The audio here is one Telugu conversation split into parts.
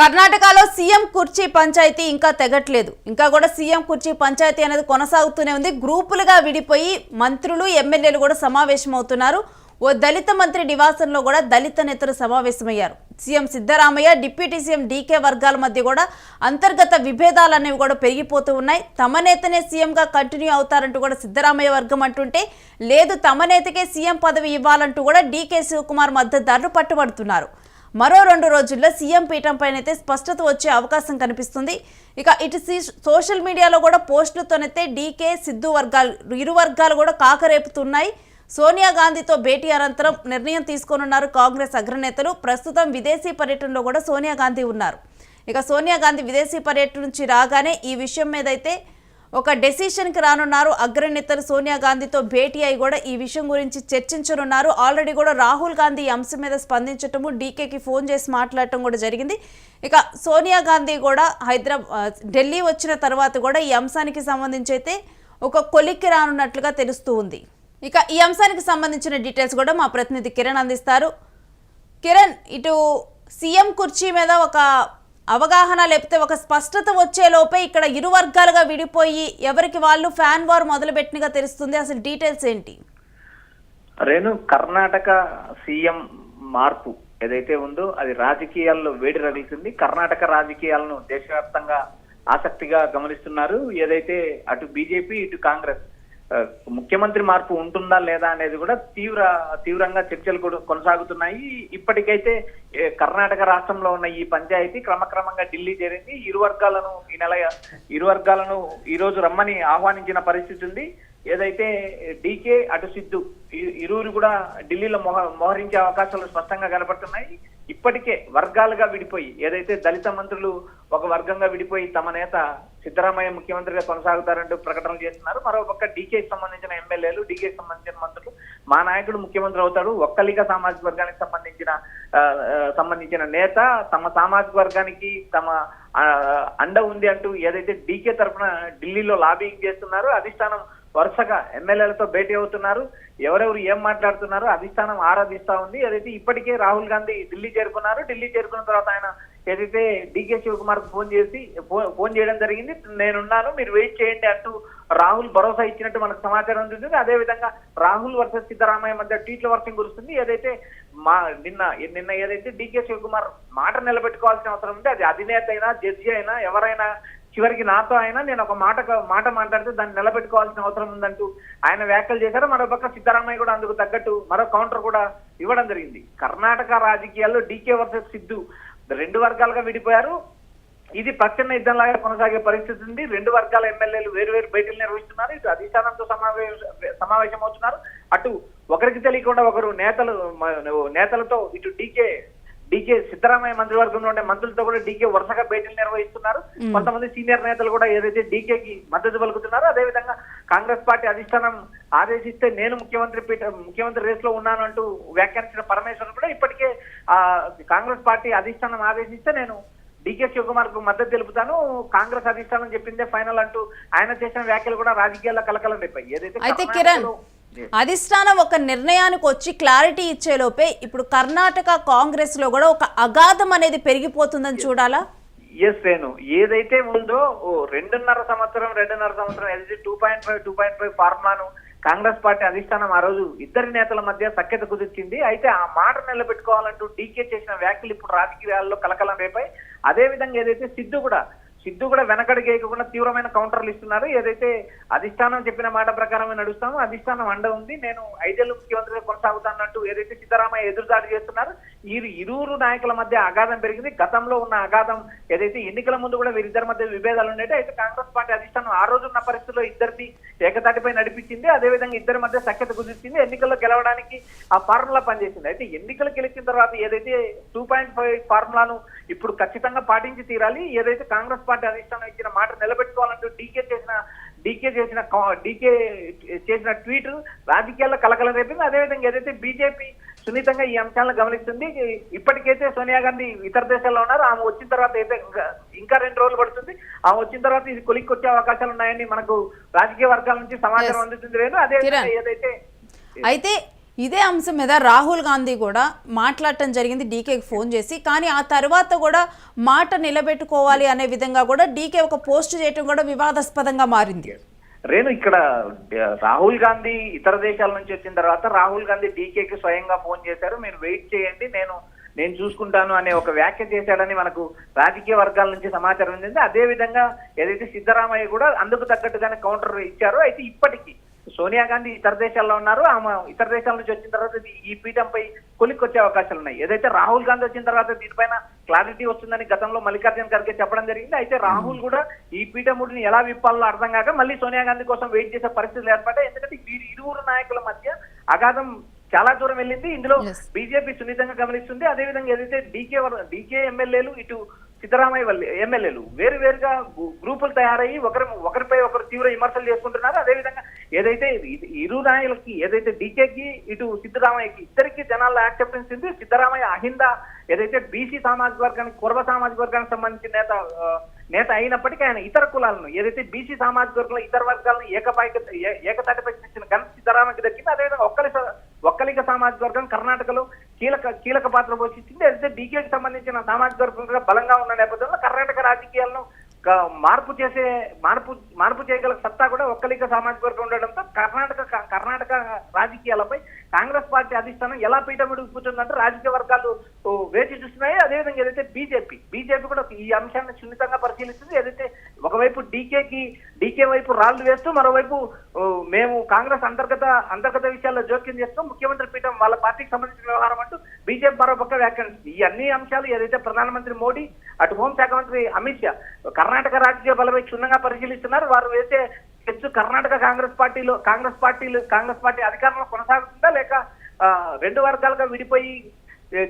కర్ణాటకలో సీఎం కుర్చీ పంచాయతీ ఇంకా తెగట్లేదు. ఇంకా కూడా సీఎం కుర్చీ పంచాయతీ అనేది కొనసాగుతూనే ఉంది. గ్రూపులుగా విడిపోయి మంత్రులు ఎమ్మెల్యేలు కూడా సమావేశమవుతున్నారు. ఓ దళిత మంత్రి నివాసంలో కూడా దళిత నేతలు సమావేశమయ్యారు. CM Siddaramaiah, deputy CM DK వర్గాల మధ్య కూడా అంతర్గత విభేదాలు అనేవి కూడా పెరిగిపోతూ ఉన్నాయి. తమ నేతనే సీఎంగా కంటిన్యూ అవుతారంటూ కూడా సిద్ధరామయ్య వర్గం అంటుంటే, లేదు తమ నేతకే సీఎం పదవి ఇవ్వాలంటూ కూడా డీకే శివకుమార్ మద్దతుదారులు పట్టుబడుతున్నారు. మరో 2 రోజుల్లో సీఎం పీఠంపైనైతే స్పష్టత వచ్చే అవకాశం కనిపిస్తుంది. ఇటు సోషల్ మీడియాలో కూడా పోస్టులతోనైతే డీకే సిద్ధు ఇరు వర్గాలు కూడా కాకరేపుతున్నాయి. సోనియా గాంధీతో భేటీ అనంతరం నిర్ణయం తీసుకోనున్నారు కాంగ్రెస్ అగ్రనేతలు. ప్రస్తుతం విదేశీ పర్యటనలో కూడా సోనియా గాంధీ ఉన్నారు. సోనియా గాంధీ విదేశీ పర్యటన నుంచి రాగానే ఈ విషయం మీద అయితే ఒక డెసిషన్కి రానున్నారు. అగ్రనేతలు సోనియా గాంధీతో భేటీ అయి కూడా ఈ విషయం గురించి చర్చించనున్నారు. ఆల్రెడీ కూడా రాహుల్ గాంధీ ఈ అంశం మీద స్పందించటము, డీకేకి ఫోన్ చేసి మాట్లాడటం కూడా జరిగింది. సోనియా గాంధీ కూడా ఢిల్లీ వచ్చిన తర్వాత కూడా ఈ అంశానికి సంబంధించి అయితే ఒక కొలిక్కి రానున్నట్లుగా తెలుస్తూ ఉంది. ఈ అంశానికి సంబంధించిన డీటెయిల్స్ కూడా మా ప్రతినిధి కిరణ్ అందిస్తారు. కిరణ్, ఇటు సీఎం కుర్చీ మీద ఒక అవగాహన లేకపోతే ఒక స్పష్టత వచ్చేలోపే ఇక్కడ ఇరు వర్గాలుగా విడిపోయి ఎవరికి వాళ్ళు ఫ్యాన్ వార్ మొదలుపెట్టినగా తెలుస్తుంది. అసలు డీటెయిల్స్ ఏంటి? రేణు, కర్ణాటక సీఎం మార్పు ఏదైతే ఉందో అది రాజకీయాల్లో వేడి రగులుతుంది. కర్ణాటక రాజకీయాలను దేశవ్యాప్తంగా ఆసక్తిగా గమనిస్తున్నారు. ఏదైతే అటు బీజేపీ ఇటు కాంగ్రెస్ ముఖ్యమంత్రి మార్పు ఉంటుందా లేదా అనేది కూడా తీవ్రంగా చర్చలు కూడా కొనసాగుతున్నాయి. ఇప్పటికైతే కర్ణాటక రాష్ట్రంలో ఉన్న ఈ పంచాయతీ క్రమక్రమంగా ఢిల్లీ చేరింది. ఇరు వర్గాలను ఈ రోజు రమ్మని ఆహ్వానించిన పరిస్థితి ఉంది. ఏదైతే డీకే అటు సిద్ధు ఇరువురు కూడా ఢిల్లీలో మోహరించే అవకాశాలు స్పష్టంగా కనపడుతున్నాయి. ఇప్పటికే వర్గాలుగా విడిపోయి ఏదైతే దళిత మంత్రులు ఒక వర్గంగా విడిపోయి తమ నేత సిద్ధరామయ్య ముఖ్యమంత్రిగా కొనసాగుతారంటూ ప్రకటనలు చేస్తున్నారు. మరోపక్క డీకేకి సంబంధించిన ఎమ్మెల్యేలు, డీకేకి సంబంధించిన మంత్రులు మా నాయకుడు ముఖ్యమంత్రి అవుతాడు, ఒక్కలిగా సామాజిక వర్గానికి సంబంధించిన నేత తమ సామాజిక వర్గానికి తమ అండ ఉంది అంటూ ఏదైతే డీకే తరఫున ఢిల్లీలో లాబింగ్ చేస్తున్నారో అధిష్టానం వరుసగా ఎమ్మెల్యేలతో భేటీ అవుతున్నారు. ఎవరెవరు ఏం మాట్లాడుతున్నారో అధిష్టానం ఆరాధిస్తా ఉంది. ఏదైతే ఇప్పటికే రాహుల్ గాంధీ ఢిల్లీ చేరుకున్నారు. ఢిల్లీ చేరుకున్న తర్వాత ఆయన ఏదైతే డీకే శివకుమార్ ఫోన్ చేయడం జరిగింది. నేనున్నాను, మీరు వెయిట్ చేయండి అంటూ రాహుల్ భరోసా ఇచ్చినట్టు మనకు సమాచారం అందుతుంది. అదేవిధంగా రాహుల్ వర్సెస్ సిద్ధరామయ్య మధ్య ట్వీట్ల వర్షం కురుస్తుంది. ఏదైతే నిన్న ఏదైతే డీకే శివకుమార్ మాట నిలబెట్టుకోవాల్సిన అవసరం ఉంది. అది అధినేత అయినా జడ్జి అయినా ఎవరైనా చివరికి నాతో అయినా నేను ఒక మాట మాట్లాడితే దాన్ని నిలబెట్టుకోవాల్సిన అవసరం ఉందంటూ ఆయన వ్యాఖ్యలు చేశారు. మరోపక్క సిద్ధరామయ్య కూడా అందుకు తగ్గట్టు మరో కౌంటర్ కూడా ఇవ్వడం జరిగింది. కర్ణాటక రాజకీయాల్లో డీకే వర్సెస్ సిద్ధు 2 వర్గాలుగా విడిపోయారు. ఇది ప్రచన్న యుద్ధంలాగా కొనసాగే పరిస్థితి ఉంది. 2 వర్గాల ఎమ్మెల్యేలు వేరు భేటీలు నిర్వహిస్తున్నారు. ఇటు అధిష్టానంతో సమావేశం అవుతున్నారు. అటు ఒకరికి తెలియకుండా ఒకరు నేతలతో ఇటు డీకే సిద్ధరామయ్య మంత్రివర్గంలో ఉండే మంత్రులతో కూడా డీకే వరుసగా భేటీలు నిర్వహిస్తున్నారు. కొంతమంది సీనియర్ నేతలు కూడా ఏదైతే డీకేకి మద్దతు పలుకుతున్నారో అదేవిధంగా కాంగ్రెస్ పార్టీ అధిష్టానం ఆదేశిస్తే నేను ముఖ్యమంత్రి రేస్ లో ఉన్నాను అంటూ వ్యాఖ్యానించిన పరమేశ్వరన్ కూడా ఇప్పటికే కాంగ్రెస్ పార్టీ అధిష్టానం ఆదేశిస్తే నేను డీకే శివకుమార్ కు మద్దతు తెలుపుతాను, కాంగ్రెస్ అధిష్టానం చెప్పిందే ఫైనల్ అంటూ ఆయన చేసిన వ్యాఖ్యలు కూడా రాజకీయాల్లో కలకలం రేపాయి. ఏదైతే అధిష్టానం ఒక నిర్ణయానికి వచ్చి క్లారిటీ ఇచ్చేలోపే ఇప్పుడు కర్ణాటక కాంగ్రెస్ లో కూడా ఒక అగాధం అనేది పెరిగిపోతుందని చూడాలా? ఎస్ రేణు, ఏదైతే ఉందో 2.5 సంవత్సరం ఏదైతే 2.5 ఫార్ములాను కాంగ్రెస్ పార్టీ అధిష్టానం ఆ రోజు ఇద్దరి నేతల మధ్య సఖ్యత కుదిర్చింది. అయితే ఆ మాట నిలబెట్టుకోవాలంటూ డీకే చేసిన వ్యాఖ్యలు ఇప్పుడు రాజకీయాల్లో కలకలం రేపాయి. అదేవిధంగా ఏదైతే సిద్ధు కూడా వెనకడిగేయకుండా తీవ్రమైన కౌంటర్లు ఇస్తున్నారు. ఏదైతే అధిష్టానం చెప్పిన మాట ప్రకారమే నడుస్తామో అధిష్టానం అండ ఉంది, నేను 5 ఏళ్ళు ముఖ్యమంత్రిగా కొనసాగుతానట్టు ఏదైతే సిద్ధరామయ్య ఎదురుదాడి చేస్తున్నారు. ఇరువురు నాయకుల మధ్య అగాధం పెరిగింది. గతంలో ఉన్న అగాధం ఏదైతే ఎన్నికల ముందు కూడా వీరిద్దరి మధ్య విభేదాలు ఉండేవి. అయితే కాంగ్రెస్ పార్టీ అధిష్టానం ఆ రోజు ఉన్న పరిస్థితుల్లో ఇద్దరిని ఏకతాటిపై నడిపించింది. అదేవిధంగా ఇద్దరి మధ్య సఖ్యత కుదిర్చింది. ఎన్నికల్లో గెలవడానికి ఆ ఫార్ములా పనిచేసింది. అయితే ఎన్నికలు గెలిచిన తర్వాత ఏదైతే 2.5 ఫార్ములాను ఇప్పుడు ఖచ్చితంగా పాటించి తీరాలి. ఏదైతే కాంగ్రెస్ పార్టీ అధిష్టానం ఇచ్చిన మాట నిలబెట్టుకోవాలంటూ డీకే చేసిన ట్వీట్ రాజకీయాల్లో కలకలం రేపింది. అదేవిధంగా ఏదైతే బీజేపీ సున్నితంగా ఈ అంశాలను గమనిస్తుంది. ఇప్పటికైతే సోనియా గాంధీ ఇతర దేశాల్లో ఉన్నారు. ఆమె వచ్చిన తర్వాత అయితే ఇంకా 2 రోజులు పడుతుంది. ఆమె వచ్చిన తర్వాత ఇది కొలిక్కి వచ్చే అవకాశాలు ఉన్నాయని మనకు రాజకీయ వర్గాల నుంచి సమాచారం అందుతుంది. అదేవిధంగా ఏదైతే అయితే ఇదే అంశం మీద రాహుల్ గాంధీ కూడా మాట్లాడటం జరిగింది డీకేకి ఫోన్ చేసి. కానీ ఆ తర్వాత కూడా మాట నిలబెట్టుకోవాలి అనే విధంగా కూడా డీకే ఒక పోస్ట్ చేయటం కూడా వివాదాస్పదంగా మారింది. రేణు, ఇక్కడ రాహుల్ గాంధీ ఇతర దేశాల నుంచి వచ్చిన తర్వాత రాహుల్ గాంధీ డీకేకి స్వయంగా ఫోన్ చేశారు. మీరు వెయిట్ చేయండి, నేను చూసుకుంటాను అనే ఒక వ్యాఖ్య చేశాడని మనకు రాజకీయ వర్గాల నుంచి సమాచారం ఉంది. అదే విధంగా ఏదైతే సిద్ధరామయ్య కూడా అందుకు తగ్గట్టుగానే కౌంటర్ ఇచ్చారు. అయితే ఇప్పటికీ సోనియా గాంధీ ఇతర దేశాల్లో ఉన్నారు. ఆమె ఇతర దేశాల నుంచి వచ్చిన తర్వాత ఈ పీఠంపై కొలిక్కొచ్చే అవకాశాలు ఉన్నాయి. ఏదైతే రాహుల్ గాంధీ వచ్చిన తర్వాత దీనిపైన క్లారిటీ వస్తుందని గతంలో మల్లికార్జున ఖర్గే చెప్పడం జరిగింది. అయితే రాహుల్ కూడా ఈ పీఠముడిని ఎలా విప్పాలో అర్థం కాక మళ్ళీ సోనియా గాంధీ కోసం వెయిట్ చేసే పరిస్థితులు ఏర్పడ్డాయి. ఎందుకంటే వీరి ఇరువురు నాయకుల మధ్య అగాధం చాలా దూరం వెళ్ళింది. ఇందులో బీజేపీ సున్నితంగా గమనిస్తుంది. అదేవిధంగా ఏదైతే డీకే ఎమ్మెల్యేలు, ఇటు సిద్ధరామయ్య ఎమ్మెల్యేలు వేరుగా గ్రూపులు తయారయ్యి ఒకరిపై ఒకరు తీవ్ర విమర్శలు చేసుకుంటున్నారు. అదేవిధంగా ఏదైతే ఇరు నాయకులకి, ఏదైతే డీకేకి ఇటు సిద్ధరామయ్యకి ఇద్దరికి జనాల్లో యాక్సెప్టెన్స్ ఉంది. సిద్ధరామయ్య అహింద ఏదైతే బీసీ సామాజిక వర్గానికి, కుర్మ సామాజిక వర్గానికి సంబంధించిన నేత అయినప్పటికీ ఆయన ఇతర కులాలను, ఏదైతే బీసీ సామాజిక వర్గంలో ఇతర వర్గాలను ఏకతాటిపై తెచ్చిన ఘనత సిద్ధరామయ్యకి దక్కింది. అదేవిధంగా ఒక్కలిక సామాజిక వర్గం కర్ణాటకలో కీలక పాత్ర పోషించింది. అయితే డీకేకి సంబంధించిన సామాజిక వర్గంగా బలంగా ఉన్న నేపథ్యంలో కర్ణాటక రాజకీయాలను మార్పు చేయగల సత్తా కూడా ఒక్కలిక సామాజిక వర్గం ఉండడంతో కర్ణాటక రాజకీయాలపై కాంగ్రెస్ పార్టీ అధిష్టానం ఎలా పీఠమిడి కూర్చుందంటే రాజకీయ వర్గాలు వేచి చూస్తున్నాయి. అదేవిధంగా ఏదైతే బీజేపీ కూడా ఈ అంశాన్ని సున్నితంగా పరిశీలిస్తుంది. ఏదైతే ఒకవైపు డీకే వైపు రాళ్లు వేస్తూ, మరోవైపు మేము కాంగ్రెస్ అంతర్గత విషయాల్లో జోక్యం చేస్తాం, ముఖ్యమంత్రి పీఠం వాళ్ళ పార్టీకి సంబంధించిన వ్యవహారం అంటూ బీజేపీ మరోపక్క వ్యాఖ్యానిస్తుంది. ఈ అన్ని అంశాలు ఏదైతే ప్రధానమంత్రి మోడీ, అటు హోంశాఖ మంత్రి అమిత్ షా కర్ణాటక రాజకీయ బలపై క్షుణ్ణంగా పరిశీలిస్తున్నారు. వారు వేసే కర్ణాటక కాంగ్రెస్ పార్టీ అధికారంలో కొనసాగుతుందా, లేక రెండు వర్గాలుగా విడిపోయి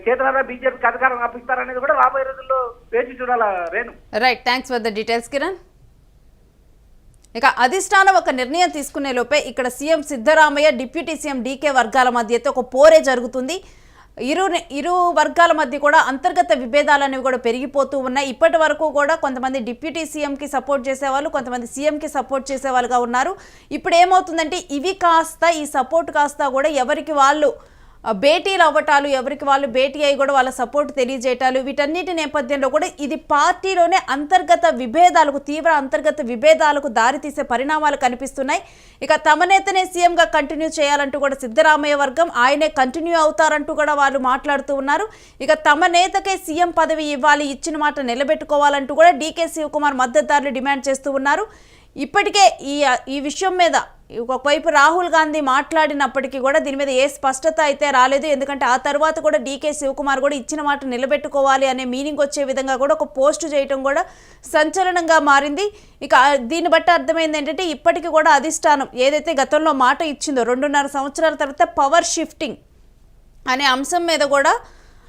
చేతులారా బీజేపీకి అధికారం అప్పిస్తారనేది కూడా రాబోయే రోజుల్లో వేచి చూడాల. Renu, right, thanks for the details Kiran. ఇక అధిష్టానం ఒక నిర్ణయం తీసుకునే లోపే ఇక్కడ CM Siddaramaiah, deputy CM DK వర్గాల మధ్య అయితే ఒక పోరే జరుగుతుంది. ఇరు వర్గాల మధ్య కూడా అంతర్గత విభేదాలు అనేవి కూడా పెరిగిపోతూ ఉన్నాయి. ఇప్పటి వరకు కూడా కొంతమంది డిప్యూటీ సీఎంకి సపోర్ట్ చేసేవాళ్ళు, కొంతమంది సీఎంకి సపోర్ట్ చేసేవాళ్ళుగా ఉన్నారు. ఇప్పుడు ఏమవుతుందంటే ఈ సపోర్ట్ కాస్త కూడా ఎవరికి వాళ్ళు భేటీలు అవ్వటాలు, ఎవరికి వాళ్ళు భేటీ అయ్యి కూడా వాళ్ళ సపోర్ట్ తెలియజేయటాలు, వీటన్నిటి నేపథ్యంలో కూడా ఇది పార్టీలోనే తీవ్ర అంతర్గత విభేదాలకు దారితీసే పరిణామాలు కనిపిస్తున్నాయి. ఇక తమ నేతనే సీఎంగా కంటిన్యూ చేయాలంటూ కూడా సిద్ధరామయ్య వర్గం, ఆయనే కంటిన్యూ అవుతారంటూ కూడా వాళ్ళు మాట్లాడుతూ ఉన్నారు. ఇక తమ నేతకే సీఎం పదవి ఇవ్వాలి, ఇచ్చిన మాట నిలబెట్టుకోవాలంటూ కూడా డీకే శివకుమార్ మద్దతుదారులు డిమాండ్ చేస్తూ ఉన్నారు. ఇప్పటికే ఈ విషయం మీద ఒకవైపు రాహుల్ గాంధీ మాట్లాడినప్పటికీ కూడా దీని మీద ఏ స్పష్టత అయితే రాలేదు. ఎందుకంటే ఆ తర్వాత కూడా డీకే శివకుమార్ కూడా ఇచ్చిన మాట నిలబెట్టుకోవాలి అనే మీనింగ్ వచ్చే విధంగా కూడా ఒక పోస్ట్ చేయడం కూడా సంచలనంగా మారింది. ఇక దీన్ని బట్టి అర్థమైంది ఏంటంటే ఇప్పటికీ కూడా అధిష్టానం ఏదైతే గతంలో మాట ఇచ్చిందో 2.5 సంవత్సరాల తర్వాత పవర్ షిఫ్టింగ్ అనే అంశం మీద కూడా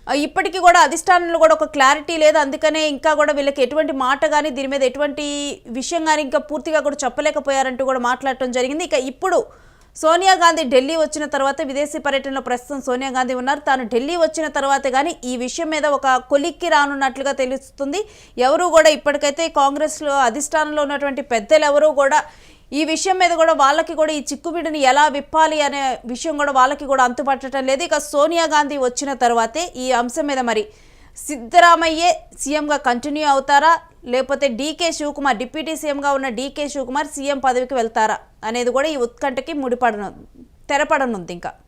ఇప్పటికీ కూడా అధిష్టానంలో కూడా ఒక క్లారిటీ లేదు. అందుకనే ఇంకా కూడా వీళ్ళకి ఎటువంటి మాట కానీ దీని మీద ఎటువంటి విషయం కానీ ఇంకా పూర్తిగా కూడా చెప్పలేకపోయారంటూ కూడా మాట్లాడటం జరిగింది. ఇక ఇప్పుడు సోనియా గాంధీ ఢిల్లీ వచ్చిన తర్వాత, విదేశీ పర్యటనలో ప్రస్తుతం సోనియా గాంధీ ఉన్నారు. తాను ఢిల్లీ వచ్చిన తర్వాత కానీ ఈ విషయం మీద ఒక కొలిక్కి రానున్నట్లుగా తెలుస్తుంది. ఎవరు కూడా ఇప్పటికైతే కాంగ్రెస్లో అధిష్టానంలో ఉన్నటువంటి పెద్దలు ఎవరు కూడా ఈ విషయం మీద కూడా వాళ్ళకి కూడా ఈ చిక్కుబిడిని ఎలా విప్పాలి అనే విషయం కూడా వాళ్ళకి కూడా అంతుపట్టడం లేదు. ఇక సోనియా గాంధీ వచ్చిన తర్వాతే ఈ అంశం మీద మరి సిద్ధరామయ్యే సీఎంగా కంటిన్యూ అవుతారా, లేకపోతే డీకే శివకుమార్ డిప్యూటీ సీఎంగా ఉన్న డీకే శివకుమార్ సీఎం పదవికి వెళ్తారా అనేది కూడా ఈ ఉత్కంఠకి తెరపడనుంది ఇంకా.